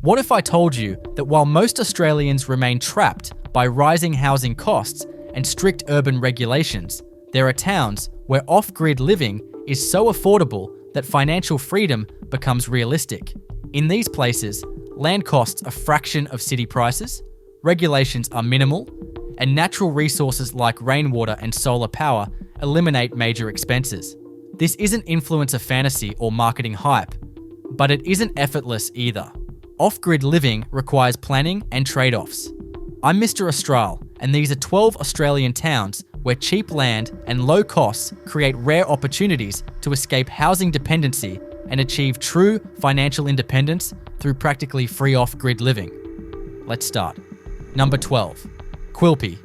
What if I told you that while most Australians remain trapped by rising housing costs and strict urban regulations, there are towns where off-grid living is so affordable that financial freedom becomes realistic? In these places, land costs a fraction of city prices, regulations are minimal, and natural resources like rainwater and solar power eliminate major expenses. This isn't influencer fantasy or marketing hype, but it isn't effortless either. Off-grid living requires planning and trade-offs. I'm Mr. Austral, and these are 12 Australian towns where cheap land and low costs create rare opportunities to escape housing dependency and achieve true financial independence through practically free off-grid living. Let's start. Number 12. Quilpie,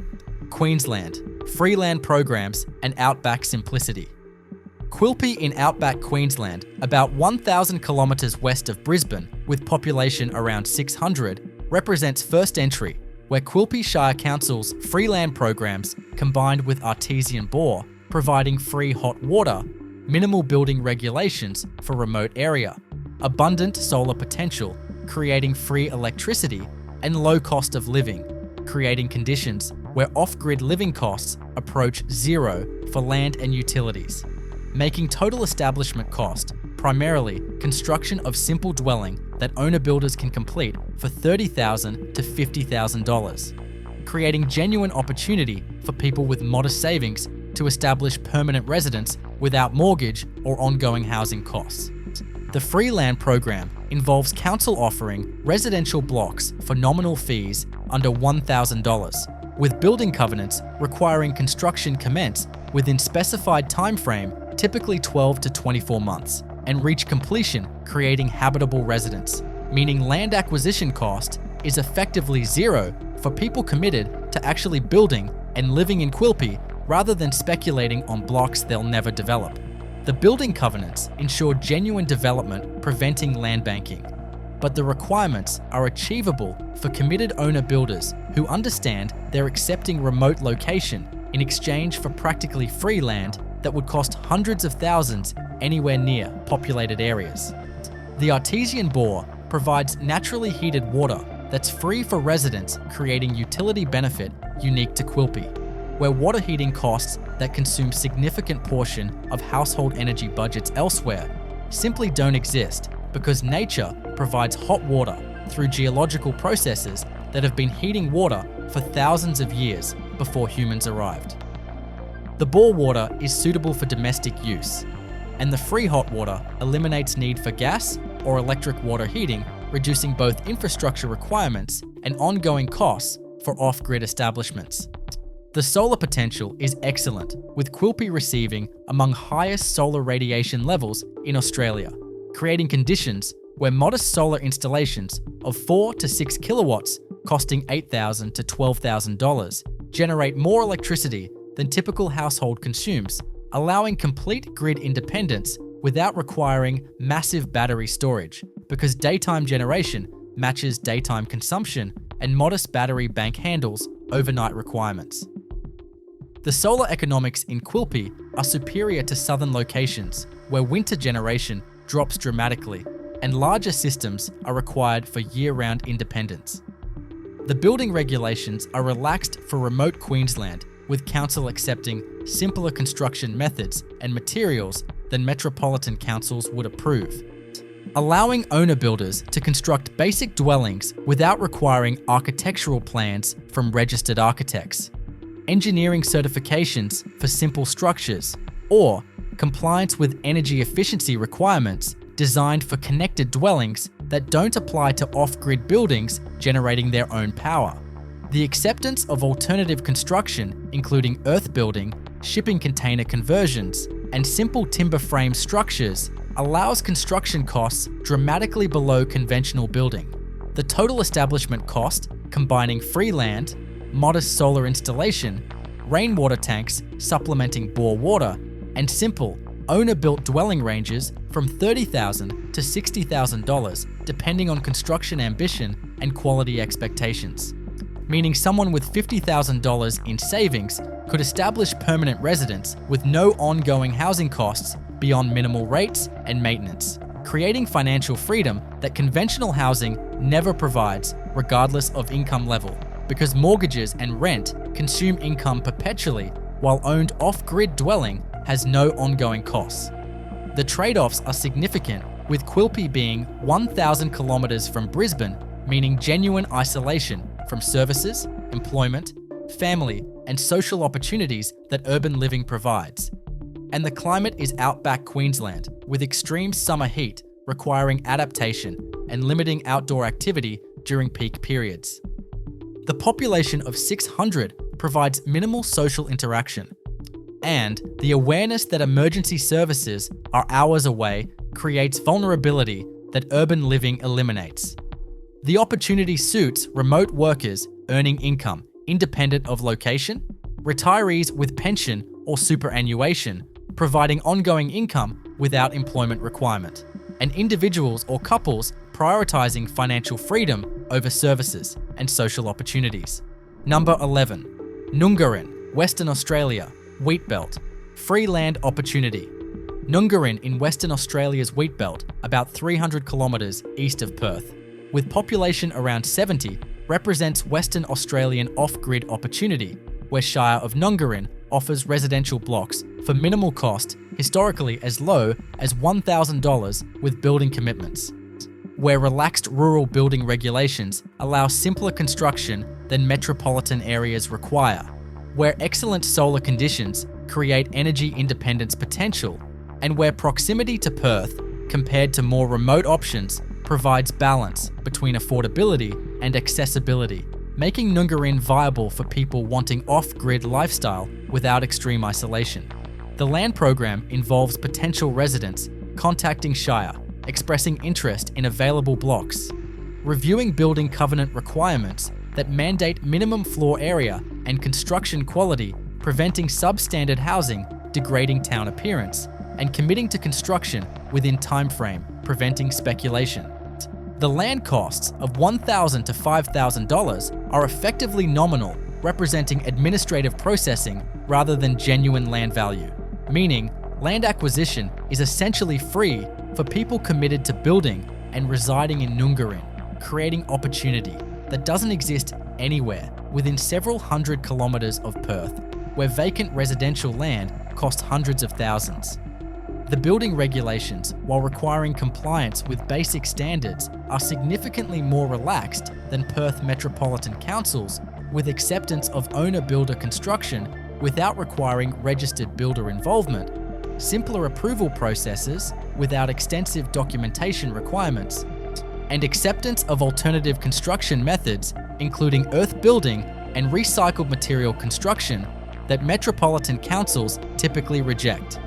Queensland, free land programs and outback simplicity. Quilpie in outback Queensland, about 1,000 kilometres west of Brisbane, with population around 600, represents first entry, where Quilpie Shire Council's free land programs combined with artesian bore, providing free hot water, minimal building regulations for remote area, abundant solar potential, creating free electricity, and low cost of living, creating conditions where off-grid living costs approach zero for land and utilities, making total establishment cost, primarily construction of simple dwelling that owner-builders can complete for $30,000 to $50,000, creating genuine opportunity for people with modest savings to establish permanent residence without mortgage or ongoing housing costs. The free land program involves council offering residential blocks for nominal fees under $1,000, with building covenants requiring construction commence within specified timeframe, typically 12 to 24 months, and reach completion, creating habitable residence, meaning land acquisition cost is effectively zero for people committed to actually building and living in Quilpie rather than speculating on blocks they'll never develop. The building covenants ensure genuine development, preventing land banking, but the requirements are achievable for committed owner-builders who understand they're accepting remote location in exchange for practically free land that would cost hundreds of thousands anywhere near populated areas. The artesian bore provides naturally heated water that's free for residents, creating utility benefit unique to Quilpie, where water heating costs that consume significant portion of household energy budgets elsewhere simply don't exist because nature provides hot water through geological processes that have been heating water for thousands of years before humans arrived. The bore water is suitable for domestic use, and the free hot water eliminates need for gas or electric water heating, reducing both infrastructure requirements and ongoing costs for off-grid establishments. The solar potential is excellent, with Quilpie receiving among highest solar radiation levels in Australia, creating conditions where modest solar installations of 4 to 6 kilowatts costing $8,000 to $12,000 generate more electricity than typical household consumes, allowing complete grid independence without requiring massive battery storage, because daytime generation matches daytime consumption and modest battery bank handles overnight requirements. The solar economics in Quilpie are superior to southern locations, where winter generation drops dramatically and larger systems are required for year-round independence. The building regulations are relaxed for remote Queensland, with council accepting simpler construction methods and materials than metropolitan councils would approve, allowing owner-builders to construct basic dwellings without requiring architectural plans from registered architects, engineering certifications for simple structures, or compliance with energy efficiency requirements designed for connected dwellings that don't apply to off-grid buildings generating their own power. The acceptance of alternative construction, including earth building, shipping container conversions, and simple timber frame structures, allows construction costs dramatically below conventional building. The total establishment cost, combining free land, modest solar installation, rainwater tanks supplementing bore water, and simple owner-built dwelling ranges from $30,000 to $60,000 depending on construction ambition and quality expectations, meaning someone with $50,000 in savings could establish permanent residence with no ongoing housing costs beyond minimal rates and maintenance, creating financial freedom that conventional housing never provides, regardless of income level, because mortgages and rent consume income perpetually, while owned off-grid dwelling has no ongoing costs. The trade-offs are significant, with Quilpie being 1,000 kilometers from Brisbane, meaning genuine isolation from services, employment, family, and social opportunities that urban living provides. And the climate is outback Queensland, with extreme summer heat requiring adaptation and limiting outdoor activity during peak periods. The population of 600 provides minimal social interaction, and the awareness that emergency services are hours away creates vulnerability that urban living eliminates. The opportunity suits remote workers earning income independent of location, retirees with pension or superannuation providing ongoing income without employment requirement, and individuals or couples prioritizing financial freedom over services and social opportunities. Number 11. Nungarin, Western Australia, Wheat Belt, free land opportunity. Nungarin in Western Australia's Wheat Belt, about 300 kilometres east of Perth, with population around 70, represents Western Australian off-grid opportunity, where Shire of Nungarin offers residential blocks for minimal cost, historically as low as $1,000 with building commitments, where relaxed rural building regulations allow simpler construction than metropolitan areas require, where excellent solar conditions create energy independence potential, and where proximity to Perth, compared to more remote options, provides balance between affordability and accessibility, making Nungarin viable for people wanting off-grid lifestyle without extreme isolation. The land program involves potential residents contacting Shire, expressing interest in available blocks, reviewing building covenant requirements that mandate minimum floor area and construction quality, preventing substandard housing degrading town appearance, and committing to construction within time frame, preventing speculation. The land costs of $1,000 to $5,000 are effectively nominal, representing administrative processing rather than genuine land value, meaning land acquisition is essentially free for people committed to building and residing in Nungarin, creating opportunity that doesn't exist anywhere within several hundred kilometres of Perth, where vacant residential land costs hundreds of thousands. The building regulations, while requiring compliance with basic standards, are significantly more relaxed than Perth Metropolitan Council's, with acceptance of owner-builder construction without requiring registered builder involvement, simpler approval processes without extensive documentation requirements, and acceptance of alternative construction methods, including earth building and recycled material construction, that metropolitan councils typically reject.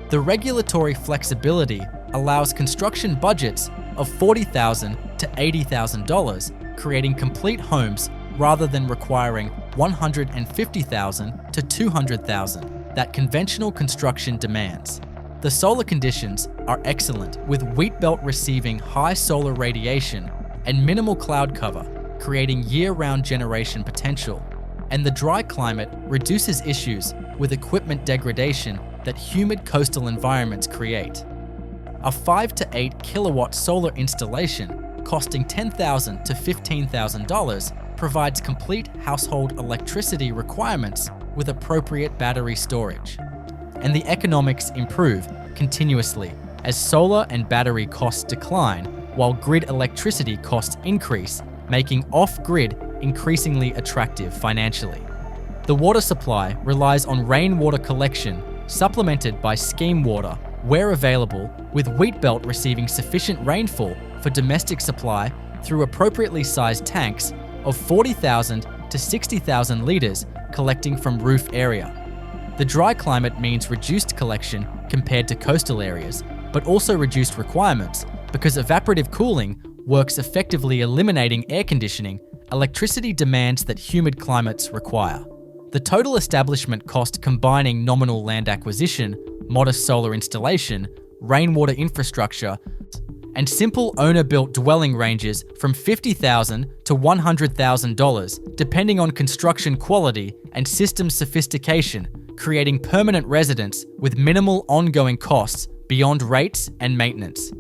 The regulatory flexibility allows construction budgets of $40,000 to $80,000, creating complete homes rather than requiring $150,000 to $200,000 that conventional construction demands. The solar conditions are excellent, with Wheat Belt receiving high solar radiation and minimal cloud cover, creating year-round generation potential. And the dry climate reduces issues with equipment degradation that humid coastal environments create. A 5 to 8 kilowatt solar installation costing $10,000 to $15,000 provides complete household electricity requirements with appropriate battery storage. And the economics improve continuously as solar and battery costs decline while grid electricity costs increase, making off-grid increasingly attractive financially. The water supply relies on rainwater collection supplemented by scheme water where available, with Wheat Belt receiving sufficient rainfall for domestic supply through appropriately sized tanks of 40,000 to 60,000 litres collecting from roof area. The dry climate means reduced collection compared to coastal areas, but also reduced requirements because evaporative cooling works effectively eliminating air conditioning, electricity demands that humid climates require. The total establishment cost combining nominal land acquisition, modest solar installation, rainwater infrastructure, and simple owner-built dwelling ranges from $50,000 to $100,000, depending on construction quality and system sophistication, creating permanent residence with minimal ongoing costs beyond rates and maintenance.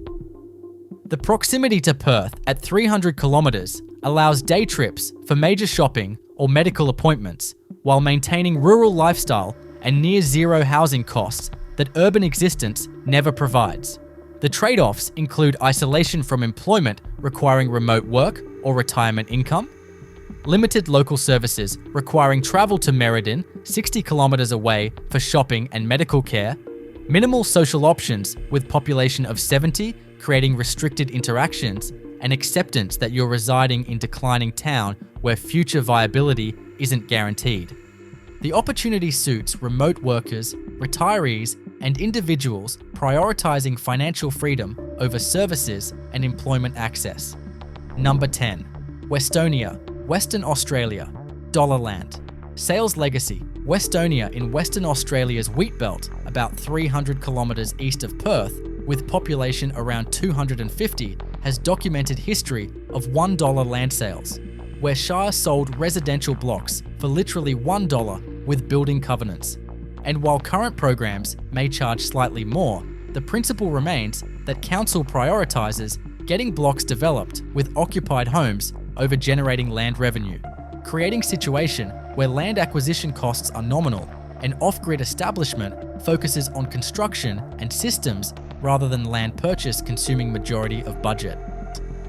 The proximity to Perth at 300 kilometres allows day trips for major shopping or medical appointments, while maintaining rural lifestyle and near zero housing costs that urban existence never provides. The trade-offs include isolation from employment requiring remote work or retirement income, limited local services requiring travel to Merredin, 60 kilometres away for shopping and medical care, minimal social options with population of 70 creating restricted interactions, and acceptance that you're residing in declining town where future viability isn't guaranteed. The opportunity suits remote workers, retirees, and individuals prioritizing financial freedom over services and employment access. Number 10. Westonia, Western Australia, Dollar Land. Sales legacy. Westonia in Western Australia's wheat belt, about 300 kilometres east of Perth, with population around 250, has documented history of $1 land sales, where Shire sold residential blocks for literally $1 with building covenants. And while current programs may charge slightly more, the principle remains that council prioritises getting blocks developed with occupied homes over generating land revenue, creating a situation where land acquisition costs are nominal and off-grid establishment focuses on construction and systems rather than land purchase consuming majority of budget.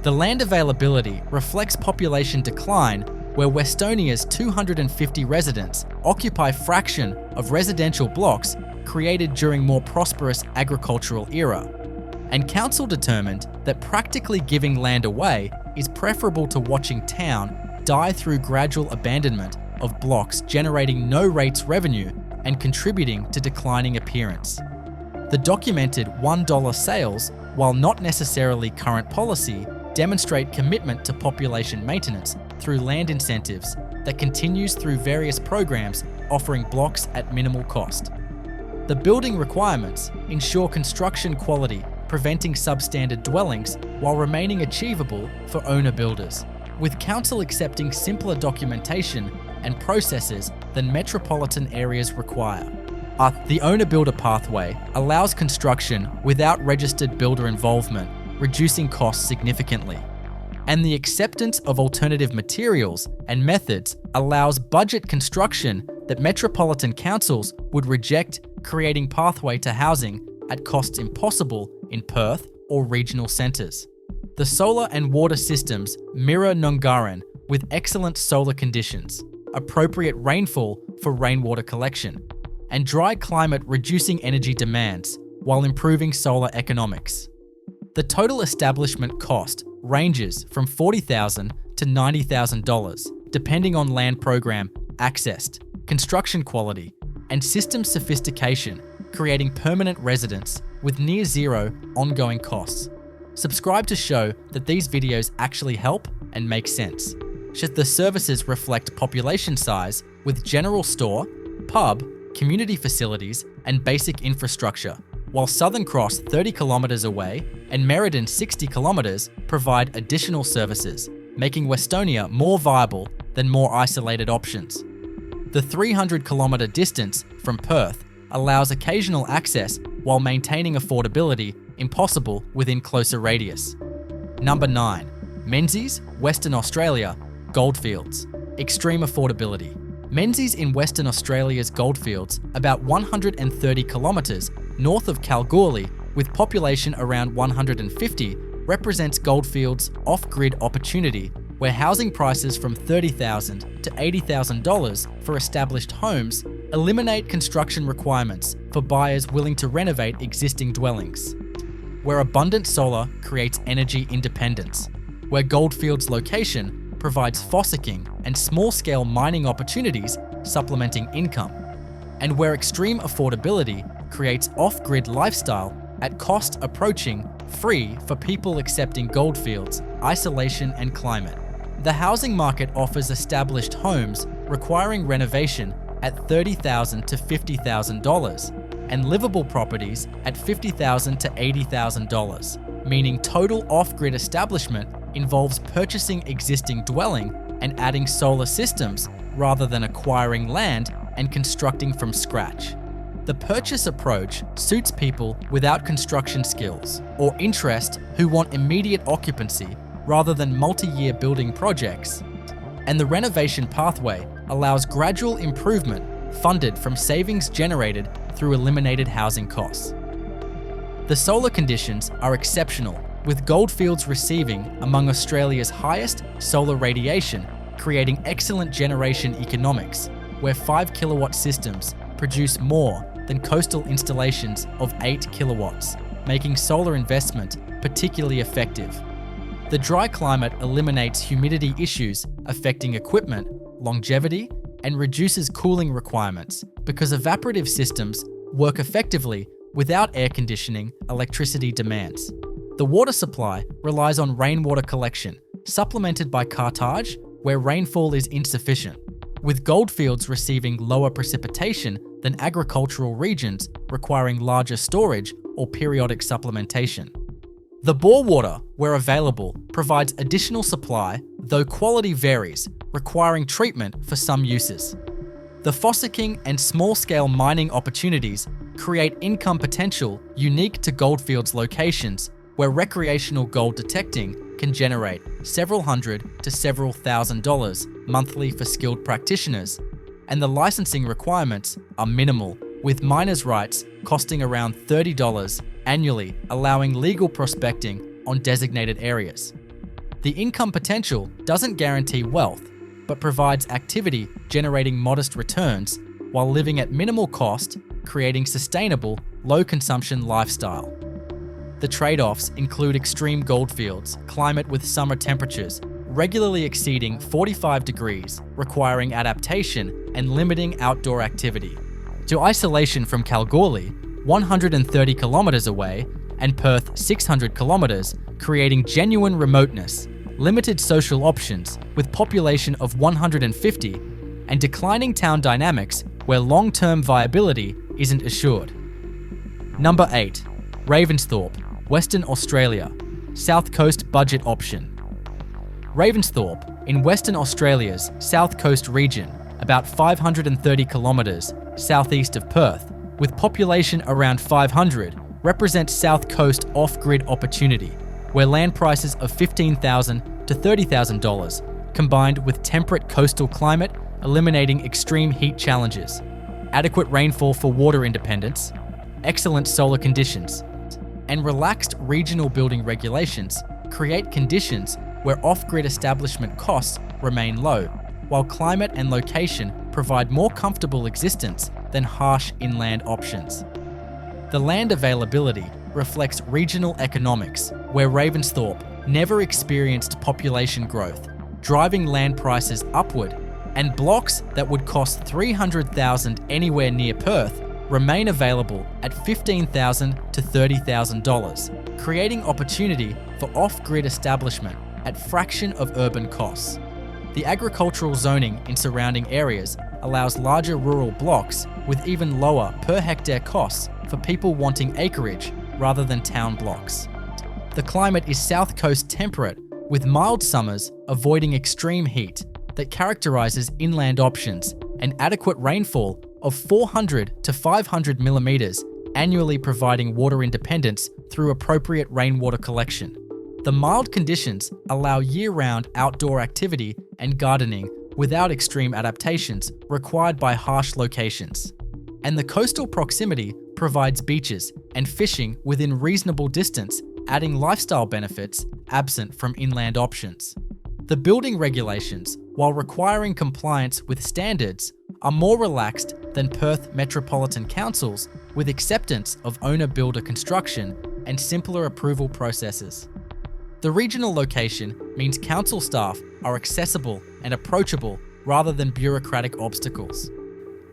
The land availability reflects population decline where Westonia's 250 residents occupy fraction of residential blocks created during more prosperous agricultural era. And council determined that practically giving land away is preferable to watching town die through gradual abandonment of blocks generating no rates revenue and contributing to declining appearance. The documented $1 sales, while not necessarily current policy, demonstrate commitment to population maintenance through land incentives that continues through various programs offering blocks at minimal cost. The building requirements ensure construction quality, preventing substandard dwellings while remaining achievable for owner builders, with council accepting simpler documentation and processes than metropolitan areas require. The owner-builder pathway allows construction without registered builder involvement, reducing costs significantly. And the acceptance of alternative materials and methods allows budget construction that metropolitan councils would reject, creating pathway to housing at costs impossible in Perth or regional centres. The solar and water systems mirror Nungarin with excellent solar conditions, appropriate rainfall for rainwater collection, and dry climate reducing energy demands while improving solar economics. The total establishment cost ranges from $40,000 to $90,000, depending on land program accessed, construction quality, and system sophistication, creating permanent residence with near zero ongoing costs. Subscribe to show that these videos actually help and make sense. Should the services reflect population size with general store, pub, community facilities, and basic infrastructure, while Southern Cross 30 kilometres away and Merredin 60 kilometres provide additional services, making Westonia more viable than more isolated options. The 300 kilometre distance from Perth allows occasional access while maintaining affordability impossible within closer radius. Number 9. Menzies, Western Australia, Goldfields. Extreme affordability. Menzies in Western Australia's Goldfields, about 130 kilometres north of Kalgoorlie, with population around 150, represents Goldfields' off-grid opportunity, where housing prices from $30,000 to $80,000 for established homes eliminate construction requirements for buyers willing to renovate existing dwellings, where abundant solar creates energy independence, where Goldfields' location provides fossicking and small-scale mining opportunities supplementing income, and where extreme affordability creates off-grid lifestyle at cost approaching free for people accepting Goldfields, isolation and climate. The housing market offers established homes requiring renovation at $30,000 to $50,000 and livable properties at $50,000 to $80,000, meaning total off-grid establishment involves purchasing existing dwelling and adding solar systems rather than acquiring land and constructing from scratch. The purchase approach suits people without construction skills or interest who want immediate occupancy rather than multi-year building projects. And the renovation pathway allows gradual improvement funded from savings generated through eliminated housing costs. The solar conditions are exceptional, with Goldfields receiving among Australia's highest solar radiation, creating excellent generation economics, where 5 kilowatt systems produce more than coastal installations of 8 kilowatts, making solar investment particularly effective. The dry climate eliminates humidity issues affecting equipment, longevity, and reduces cooling requirements because evaporative systems work effectively without air conditioning electricity demands. The water supply relies on rainwater collection, supplemented by cartage, where rainfall is insufficient, with Goldfields receiving lower precipitation than agricultural regions requiring larger storage or periodic supplementation. The bore water, where available, provides additional supply, though quality varies, requiring treatment for some uses. The fossicking and small-scale mining opportunities create income potential unique to Goldfields locations, where recreational gold detecting can generate several hundred to several $1,000s monthly for skilled practitioners, and the licensing requirements are minimal, with miners' rights costing around $30 annually, allowing legal prospecting on designated areas. The income potential doesn't guarantee wealth, but provides activity generating modest returns while living at minimal cost, creating sustainable, low-consumption lifestyle. The trade-offs include extreme goldfields, climate with summer temperatures regularly exceeding 45 degrees, requiring adaptation and limiting outdoor activity, to isolation from Kalgoorlie, 130 kilometers away, and Perth, 600 kilometers, creating genuine remoteness, limited social options with population of 150, and declining town dynamics where long-term viability isn't assured. Number 8. Ravensthorpe, Western Australia, South Coast budget option. Ravensthorpe, in Western Australia's South Coast region, about 530 kilometres southeast of Perth, with population around 500, represents South Coast off-grid opportunity, where land prices of $15,000 to $30,000, combined with temperate coastal climate, eliminating extreme heat challenges, adequate rainfall for water independence, excellent solar conditions, and relaxed regional building regulations create conditions where off-grid establishment costs remain low, while climate and location provide more comfortable existence than harsh inland options. The land availability reflects regional economics, where Ravensthorpe never experienced population growth, driving land prices upward, and blocks that would cost $300,000 anywhere near Perth remain available at $15,000 to $30,000, creating opportunity for off-grid establishment at fraction of urban costs. The agricultural zoning in surrounding areas allows larger rural blocks with even lower per hectare costs for people wanting acreage rather than town blocks. The climate is South Coast temperate, with mild summers avoiding extreme heat that characterises inland options, and adequate rainfall of 400 to 500 millimetres annually, providing water independence through appropriate rainwater collection. The mild conditions allow year-round outdoor activity and gardening without extreme adaptations required by harsh locations. And the coastal proximity provides beaches and fishing within reasonable distance, adding lifestyle benefits absent from inland options. The building regulations, while requiring compliance with standards, are more relaxed than Perth Metropolitan Council's, with acceptance of owner-builder construction and simpler approval processes. The regional location means council staff are accessible and approachable rather than bureaucratic obstacles.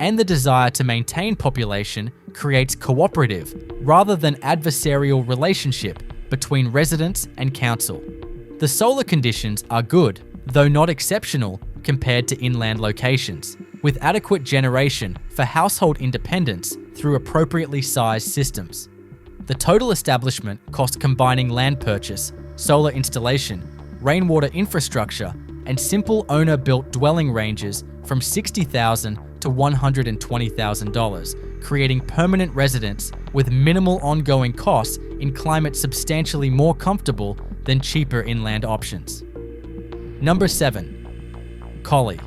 And the desire to maintain population creates cooperative rather than adversarial relationship between residents and council. The solar conditions are good, though not exceptional compared to inland locations, with adequate generation for household independence through appropriately sized systems. The total establishment cost, combining land purchase, solar installation, rainwater infrastructure, and simple owner-built dwelling, ranges from $60,000 to $120,000, creating permanent residence with minimal ongoing costs in climates substantially more comfortable than cheaper inland options. Number 7. Collie.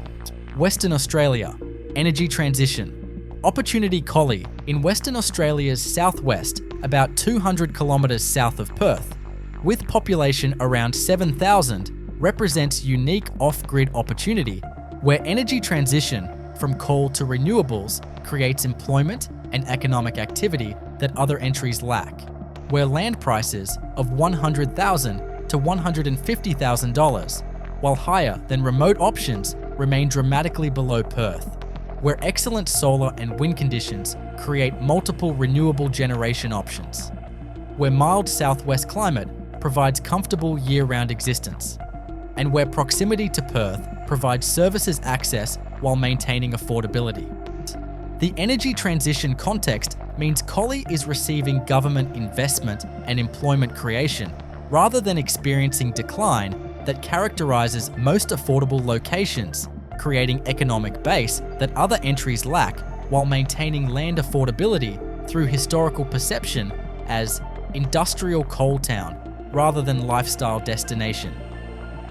Western Australia. Energy transition. Opportunity Collie in Western Australia's southwest, about 200 kilometres south of Perth, with population around 7,000, represents unique off-grid opportunity where energy transition from coal to renewables creates employment and economic activity that other entries lack, where land prices of $100,000 to $150,000, while higher than remote options, remain dramatically below Perth, where excellent solar and wind conditions create multiple renewable generation options, where mild southwest climate provides comfortable year-round existence, and where proximity to Perth provides services access while maintaining affordability. The energy transition context means Collie is receiving government investment and employment creation, rather than experiencing decline that characterises most affordable locations, creating economic base that other entries lack while maintaining land affordability through historical perception as industrial coal town rather than lifestyle destination.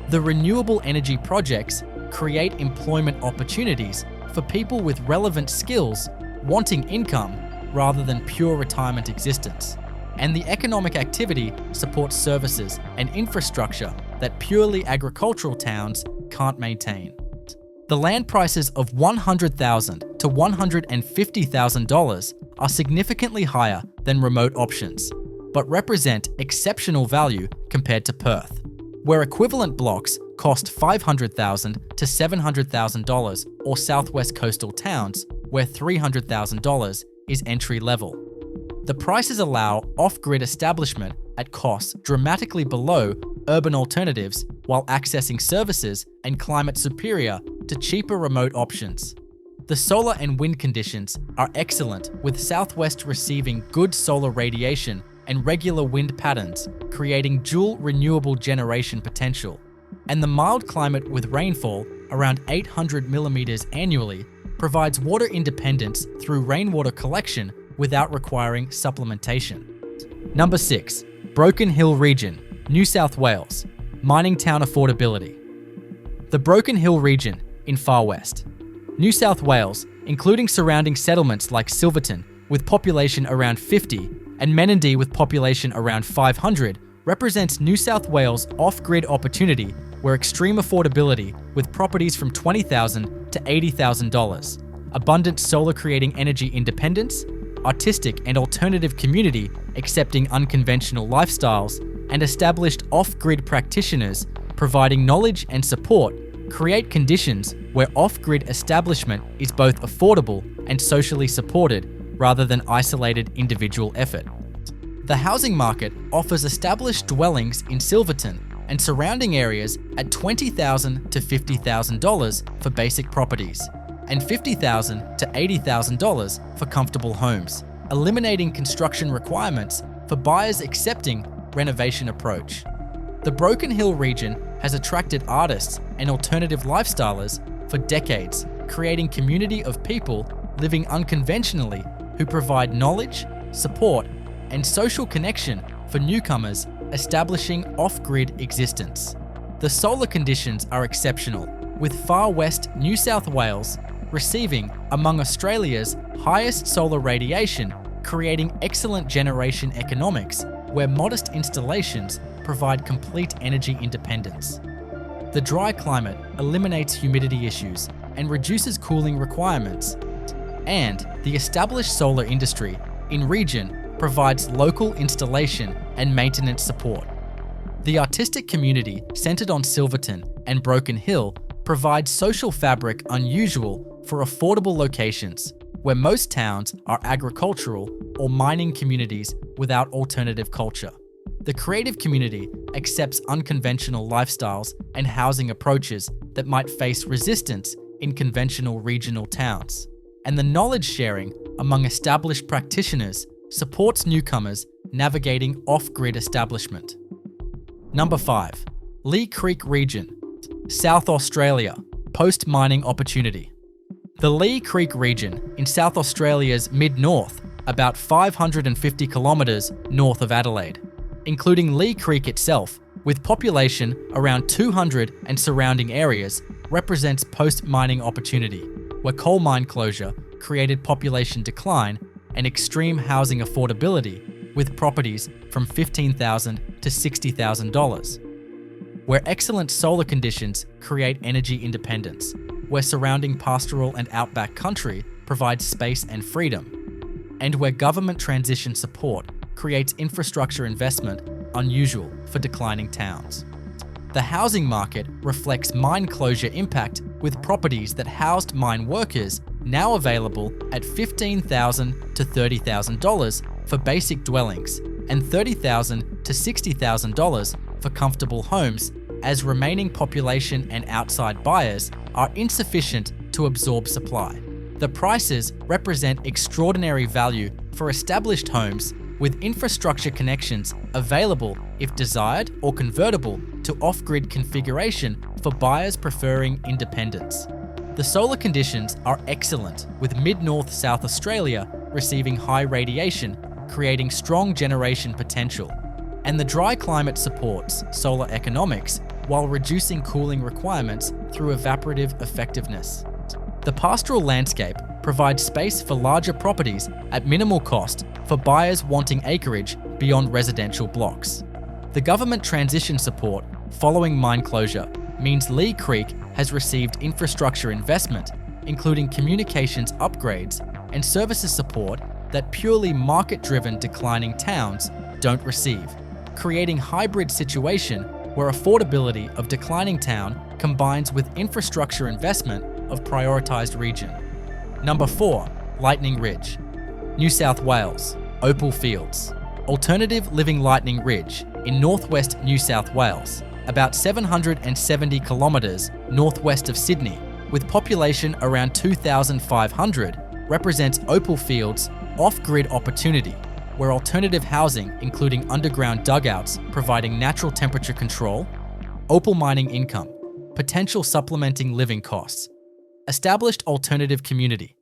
The renewable energy projects create employment opportunities for people with relevant skills wanting income rather than pure retirement existence. And the economic activity supports services and infrastructure that purely agricultural towns can't maintain. The land prices of $100,000 to $150,000 are significantly higher than remote options, but represent exceptional value compared to Perth, where equivalent blocks cost $500,000 to $700,000, or southwest coastal towns where $300,000 is entry level. The prices allow off-grid establishment at costs dramatically below urban alternatives while accessing services and climate superior to cheaper remote options. The solar and wind conditions are excellent, with southwest receiving good solar radiation and regular wind patterns, creating dual renewable generation potential. And the mild climate with rainfall around 800 millimeters annually provides water independence through rainwater collection without requiring supplementation. Number 6. Broken Hill Region, New South Wales. Mining town affordability. The Broken Hill region in Far West, New South Wales, including surrounding settlements like Silverton with population around 50 and Menzies with population around 500, represents New South Wales off-grid opportunity where extreme affordability with properties from $20,000 to $80,000, abundant solar creating energy independence, artistic and alternative community accepting unconventional lifestyles, and established off-grid practitioners providing knowledge and support create conditions where off-grid establishment is both affordable and socially supported rather than isolated individual effort. The housing market offers established dwellings in Silverton and surrounding areas at $20,000 to $50,000 for basic properties, and $50,000 to $80,000 for comfortable homes, eliminating construction requirements for buyers accepting renovation approach. The Broken Hill region has attracted artists and alternative lifestylers for decades, creating community of people living unconventionally who provide knowledge, support, and social connection for newcomers establishing off-grid existence. The solar conditions are exceptional, with Far West New South Wales receiving among Australia's highest solar radiation, creating excellent generation economics where modest installations provide complete energy independence. The dry climate eliminates humidity issues and reduces cooling requirements, and the established solar industry in region provides local installation and maintenance support. The artistic community centered on Silverton and Broken Hill provides social fabric unusual for affordable locations, where most towns are agricultural or mining communities without alternative culture. The creative community accepts unconventional lifestyles and housing approaches that might face resistance in conventional regional towns. And the knowledge sharing among established practitioners supports newcomers navigating off-grid establishment. Number 5. Leigh Creek Region, South Australia, post-mining opportunity. The Leigh Creek region in South Australia's mid-north, about 550 kilometres north of Adelaide, including Leigh Creek itself, with population around 200 and surrounding areas, represents post-mining opportunity, where coal mine closure created population decline and extreme housing affordability, with properties from $15,000 to $60,000. Where excellent solar conditions create energy independence, where surrounding pastoral and outback country provides space and freedom, and where government transition support creates infrastructure investment unusual for declining towns. The housing market reflects mine closure impact, with properties that housed mine workers now available at $15,000 to $30,000 for basic dwellings and $30,000 to $60,000 for comfortable homes, as remaining population and outside buyers are insufficient to absorb supply. The prices represent extraordinary value for established homes, with infrastructure connections available if desired or convertible to off-grid configuration for buyers preferring independence. The solar conditions are excellent, with mid-north South Australia receiving high radiation, creating strong generation potential, and the dry climate supports solar economics while reducing cooling requirements through evaporative effectiveness. The pastoral landscape provides space for larger properties at minimal cost for buyers wanting acreage beyond residential blocks. The government transition support following mine closure means Leigh Creek has received infrastructure investment, including communications upgrades and services support that purely market-driven declining towns don't receive, creating hybrid situation where affordability of declining town combines with infrastructure investment of prioritized region. Number 4, Lightning Ridge. New South Wales, Opal Fields. Alternative living Lightning Ridge in northwest New South Wales, about 770 kilometres northwest of Sydney, with population around 2,500, represents Opal Fields' off-grid opportunity, where alternative housing, including underground dugouts providing natural temperature control, opal mining income, potential supplementing living costs, established alternative community,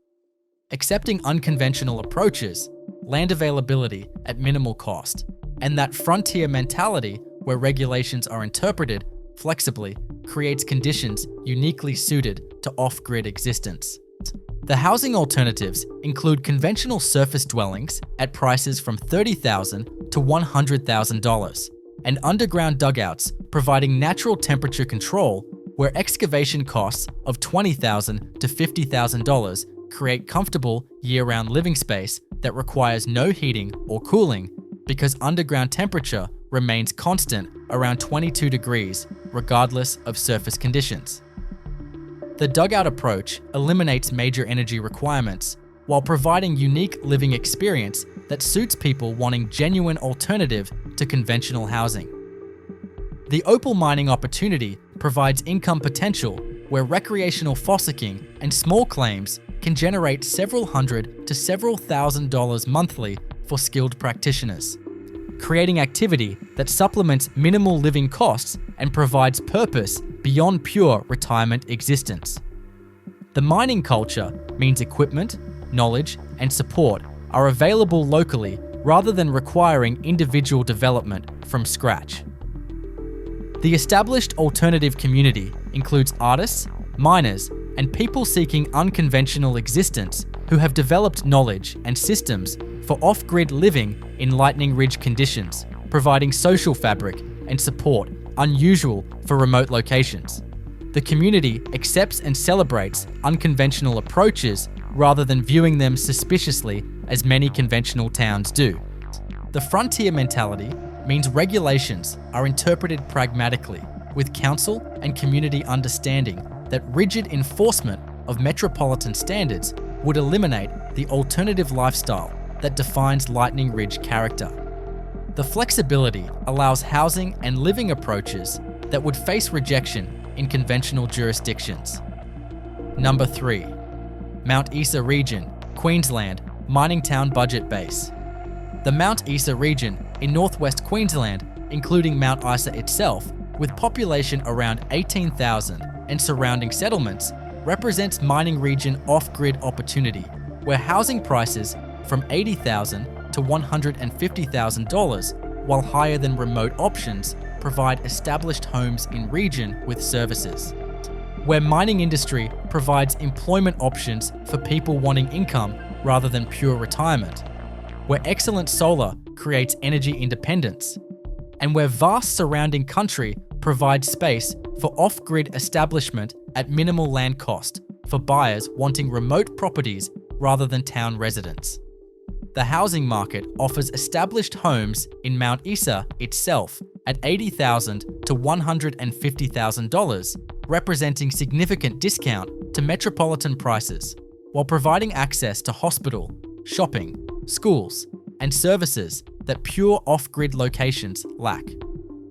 accepting unconventional approaches, land availability at minimal cost, and that frontier mentality where regulations are interpreted flexibly creates conditions uniquely suited to off-grid existence. The housing alternatives include conventional surface dwellings at prices from $30,000 to $100,000, and underground dugouts providing natural temperature control, where excavation costs of $20,000 to $50,000 create comfortable year-round living space that requires no heating or cooling because underground temperature remains constant around 22 degrees regardless of surface conditions. The dugout approach eliminates major energy requirements while providing unique living experience that suits people wanting genuine alternative to conventional housing. The opal mining opportunity provides income potential where recreational fossicking and small claims can generate several hundred to several $1,000s monthly for skilled practitioners, creating activity that supplements minimal living costs and provides purpose beyond pure retirement existence. The mining culture means equipment, knowledge, and support are available locally rather than requiring individual development from scratch. The established alternative community includes artists, miners, and people seeking unconventional existence who have developed knowledge and systems for off-grid living in Lightning Ridge conditions, providing social fabric and support unusual for remote locations. The community accepts and celebrates unconventional approaches rather than viewing them suspiciously as many conventional towns do. The frontier mentality means regulations are interpreted pragmatically, with council and community understanding that rigid enforcement of metropolitan standards would eliminate the alternative lifestyle that defines Lightning Ridge character. The flexibility allows housing and living approaches that would face rejection in conventional jurisdictions. Number 3, Mount Isa region, Queensland, mining town budget base. The Mount Isa region in northwest Queensland, including Mount Isa itself, with population around 18,000 and surrounding settlements, represents mining region off-grid opportunity, where housing prices from $80,000 to $150,000, while higher than remote options, provide established homes in region with services. Where mining industry provides employment options for people wanting income rather than pure retirement. Where excellent solar creates energy independence. And where vast surrounding country provides space for off-grid establishment at minimal land cost for buyers wanting remote properties rather than town residents. The housing market offers established homes in Mount Isa itself at $80,000 to $150,000, representing significant discount to metropolitan prices, while providing access to hospital, shopping, schools, and services that pure off-grid locations lack.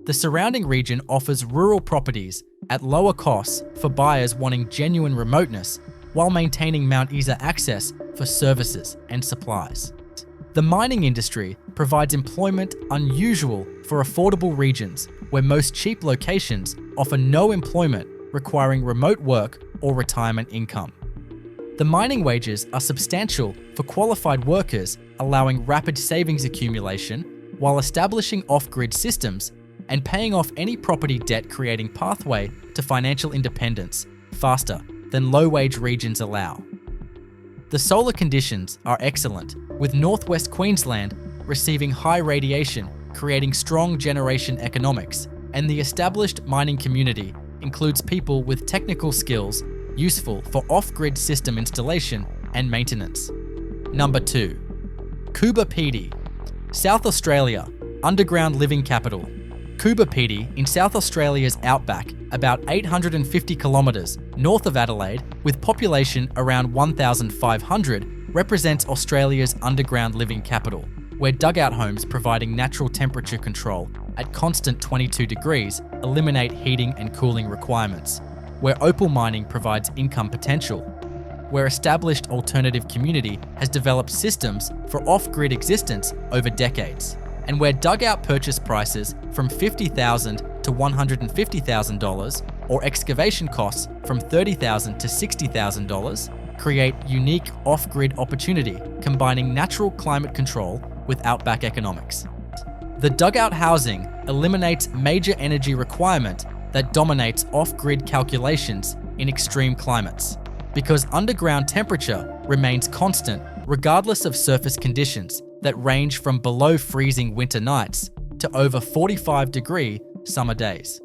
The surrounding region offers rural properties at lower costs for buyers wanting genuine remoteness while maintaining Mount Isa access for services and supplies. The mining industry provides employment unusual for affordable regions where most cheap locations offer no employment requiring remote work or retirement income. The mining wages are substantial for qualified workers, allowing rapid savings accumulation while establishing off-grid systems and paying off any property debt, creating pathway to financial independence faster than low-wage regions allow. The solar conditions are excellent, with Northwest Queensland receiving high radiation, creating strong generation economics, and the established mining community includes people with technical skills useful for off-grid system installation and maintenance. Number 2. Coober, Pedy, South Australia, underground living capital. Coober, Pedy, in South Australia's outback, about 850 kilometres north of Adelaide, with population around 1,500, represents Australia's underground living capital, where dugout homes providing natural temperature control at constant 22 degrees eliminate heating and cooling requirements, where opal mining provides income potential, where established alternative community has developed systems for off-grid existence over decades, and where dugout purchase prices from $50,000 to $150,000 or excavation costs from $30,000 to $60,000 create unique off-grid opportunity, combining natural climate control with outback economics. The dugout housing eliminates major energy requirement that dominates off-grid calculations in extreme climates, because underground temperature remains constant regardless of surface conditions that range from below freezing winter nights to over 45-degree summer days.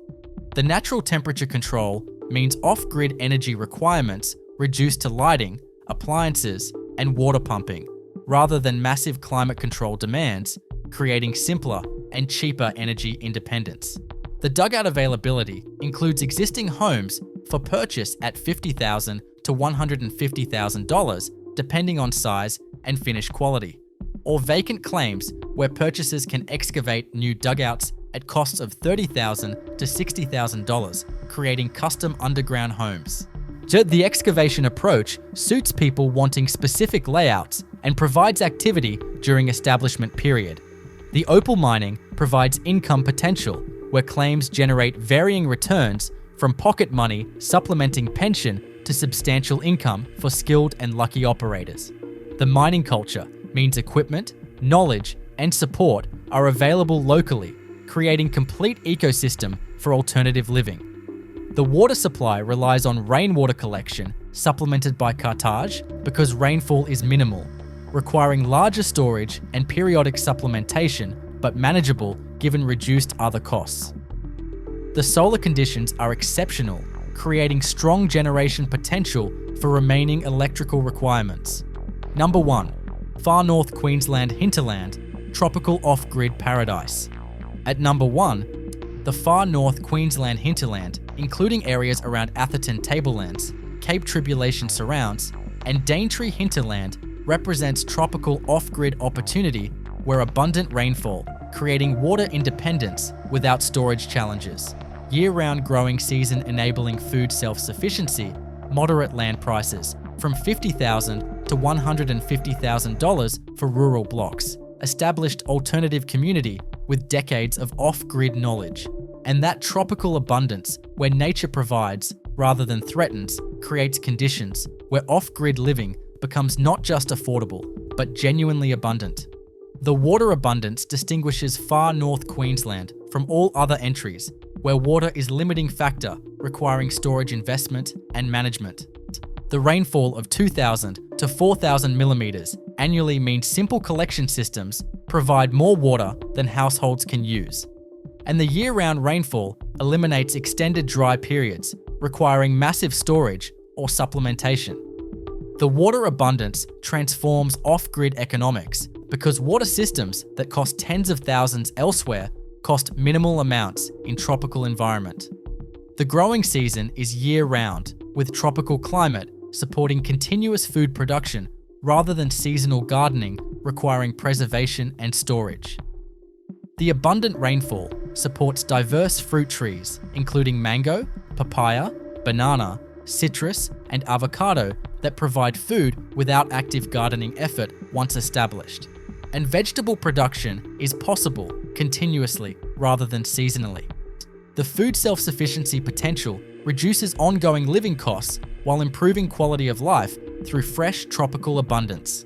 The natural temperature control means off-grid energy requirements reduced to lighting, appliances, and water pumping, rather than massive climate control demands, creating simpler and cheaper energy independence. The dugout availability includes existing homes for purchase at $50,000 to $150,000, depending on size and finish quality, or vacant claims where purchasers can excavate new dugouts at costs of $30,000 to $60,000, creating custom underground homes. The excavation approach suits people wanting specific layouts and provides activity during establishment period. The opal mining provides income potential, where claims generate varying returns from pocket money supplementing pension to substantial income for skilled and lucky operators. The mining culture means equipment, knowledge, and support are available locally, creating complete ecosystem for alternative living. The water supply relies on rainwater collection, supplemented by cartage because rainfall is minimal, requiring larger storage and periodic supplementation, but manageable given reduced other costs. The solar conditions are exceptional, creating strong generation potential for remaining electrical requirements. Number 1. Far North Queensland hinterland, tropical off-grid paradise. At number 1, the Far North Queensland hinterland, including areas around Atherton Tablelands, Cape Tribulation Surrounds, and Daintree hinterland, represents tropical off-grid opportunity where abundant rainfall, creating water independence without storage challenges, year-round growing season enabling food self-sufficiency, moderate land prices from $50,000 to $150,000 for rural blocks, established alternative community with decades of off-grid knowledge, and that tropical abundance where nature provides rather than threatens creates conditions where off-grid living becomes not just affordable, but genuinely abundant. The water abundance distinguishes far North Queensland from all other entries, where water is a limiting factor requiring storage investment and management. The rainfall of 2,000 to 4,000 millimeters annually means simple collection systems provide more water than households can use. And the year-round rainfall eliminates extended dry periods, requiring massive storage or supplementation. The water abundance transforms off-grid economics because water systems that cost tens of thousands elsewhere cost minimal amounts in tropical environment. The growing season is year-round, with tropical climate supporting continuous food production rather than seasonal gardening requiring preservation and storage. The abundant rainfall supports diverse fruit trees, including mango, papaya, banana, citrus, and avocado that provide food without active gardening effort once established. And vegetable production is possible continuously rather than seasonally. The food self-sufficiency potential reduces ongoing living costs while improving quality of life through fresh tropical abundance.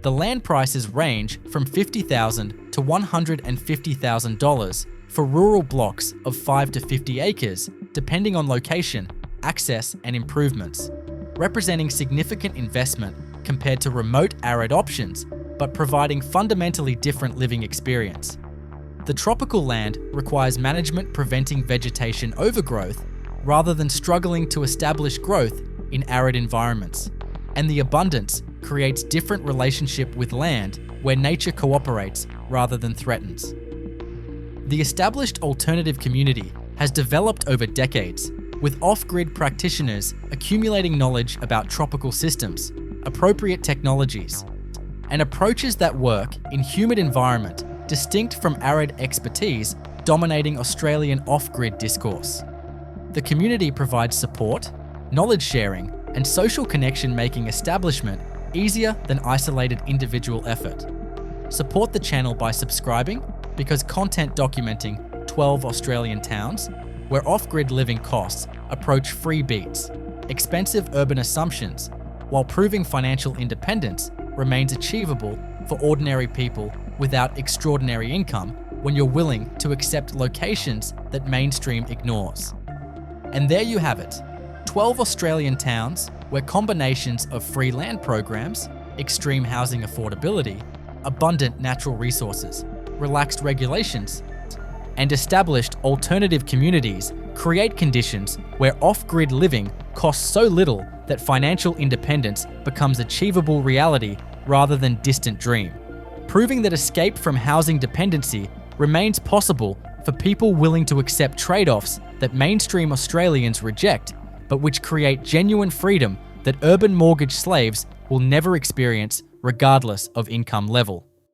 The land prices range from $50,000 to $150,000 for rural blocks of 5 to 50 acres, depending on location, access, and improvements, representing significant investment compared to remote arid options, but providing fundamentally different living experience. The tropical land requires management preventing vegetation overgrowth rather than struggling to establish growth in arid environments. And the abundance creates different relationship with land where nature cooperates rather than threatens. The established alternative community has developed over decades, with off-grid practitioners accumulating knowledge about tropical systems, appropriate technologies, and approaches that work in humid environment distinct from arid expertise dominating Australian off-grid discourse. The community provides support, knowledge sharing, and social connection, making establishment easier than isolated individual effort. Support the channel by subscribing, because content documenting 12 Australian towns where off-grid living costs approach free beats, expensive urban assumptions, while proving financial independence remains achievable for ordinary people without extraordinary income when you're willing to accept locations that mainstream ignores. And there you have it, 12 Australian towns where combinations of free land programs, extreme housing affordability, abundant natural resources, relaxed regulations, and established alternative communities create conditions where off-grid living costs so little that financial independence becomes achievable reality rather than distant dream, proving that escape from housing dependency remains possible for people willing to accept trade-offs that mainstream Australians reject, but which create genuine freedom that urban mortgage slaves will never experience regardless of income level.